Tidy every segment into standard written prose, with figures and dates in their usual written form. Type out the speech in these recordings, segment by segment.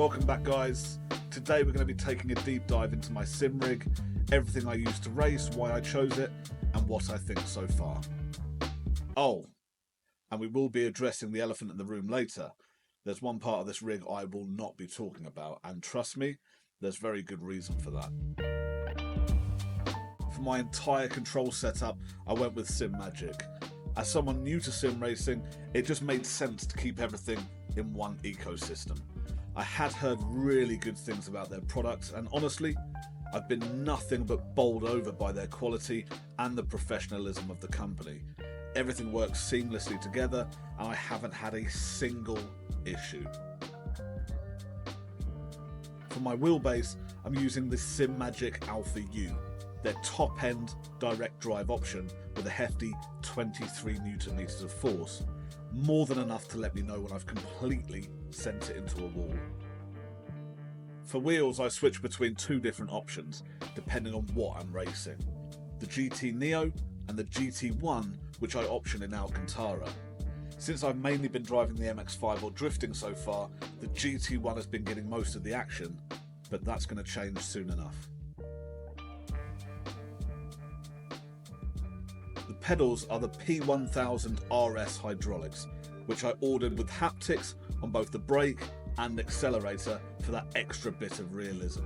Welcome back, guys. Today we're going to be taking a deep dive into my sim rig, everything I use to race, why I chose it, and what I think so far. Oh, and we will be addressing the elephant in the room later. There's one part of this rig I will not be talking about, and trust me, there's very good reason for that. For my entire control setup, I went with Simagic. As someone new to sim racing, it just made sense to keep everything in one ecosystem. I had heard really good things about their products, and honestly, I've been nothing but bowled over by their quality and the professionalism of the company. Everything works seamlessly together, and I haven't had a single issue. For my wheelbase, I'm using the Simagic Alpha U, their top-end direct drive option with a hefty 23 Nm of force, more than enough to let me know when I've completely sent it into a wall. For wheels, I switch between two different options, depending on what I'm racing. The GT Neo and the GT1, which I option in Alcantara. Since I've mainly been driving the MX-5 or drifting so far, the GT1 has been getting most of the action, but that's going to change soon enough. The pedals are the P1000 RS hydraulics, which I ordered with haptics on both the brake and accelerator for that extra bit of realism.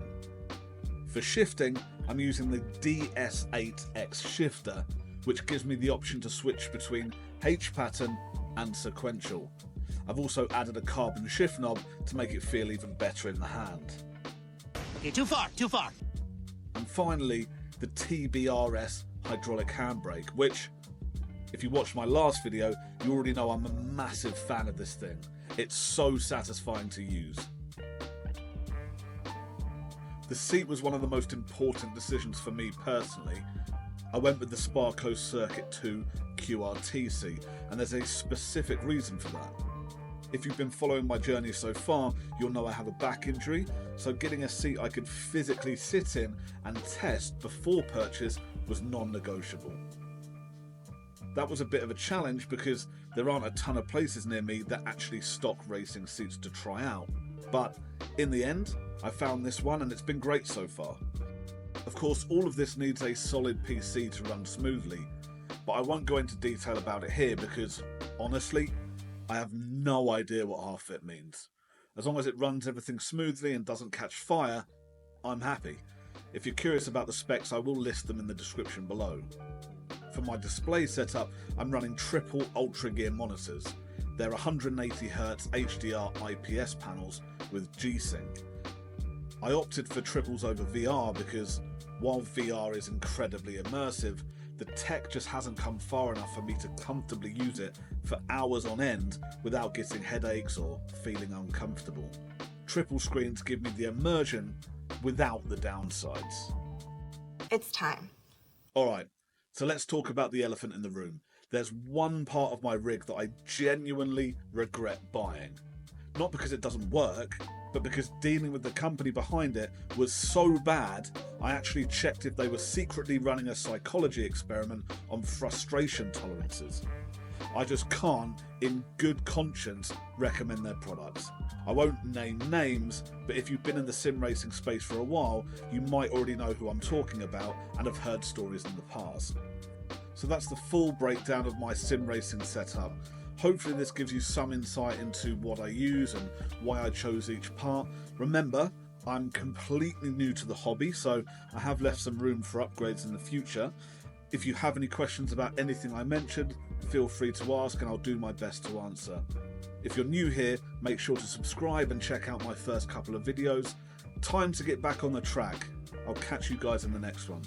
For shifting, I'm using the DS8X shifter, which gives me the option to switch between H-pattern and sequential. I've also added a carbon shift knob to make it feel even better in the hand. Okay, too far. And finally, the TBRS hydraulic handbrake, which, if you watched my last video, you already know I'm a massive fan of this thing. It's so satisfying to use. The seat was one of the most important decisions for me personally. I went with the Sparco Circuit 2 QRT seat, and there's a specific reason for that. If you've been following my journey so far, you'll know I have a back injury, so getting a seat I could physically sit in and test before purchase was non-negotiable. That was a bit of a challenge because there aren't a ton of places near me that actually stock racing seats to try out, but in the end, I found this one and it's been great so far. Of course, all of this needs a solid PC to run smoothly, but I won't go into detail about it here because, honestly, I have no idea what half-fit means. As long as it runs everything smoothly and doesn't catch fire, I'm happy. If you're curious about the specs, I will list them in the description below. For my display setup, I'm running triple Ultragear monitors. They're 180Hz HDR IPS panels with G-Sync. I opted for triples over VR because, while VR is incredibly immersive, the tech just hasn't come far enough for me to comfortably use it for hours on end without getting headaches or feeling uncomfortable. Triple screens give me the immersion without the downsides. It's time. Alright, so let's talk about the elephant in the room. There's one part of my rig that I genuinely regret buying. Not because it doesn't work, but because dealing with the company behind it was so bad, I actually checked if they were secretly running a psychology experiment on frustration tolerances. I just can't, in good conscience, recommend their products. I won't name names, but if you've been in the sim racing space for a while, you might already know who I'm talking about and have heard stories in the past. So that's the full breakdown of my sim racing setup. Hopefully this gives you some insight into what I use and why I chose each part. Remember, I'm completely new to the hobby, so I have left some room for upgrades in the future. If you have any questions about anything I mentioned, feel free to ask and I'll do my best to answer. If you're new here, make sure to subscribe and check out my first couple of videos. Time to get back on the track. I'll catch you guys in the next one.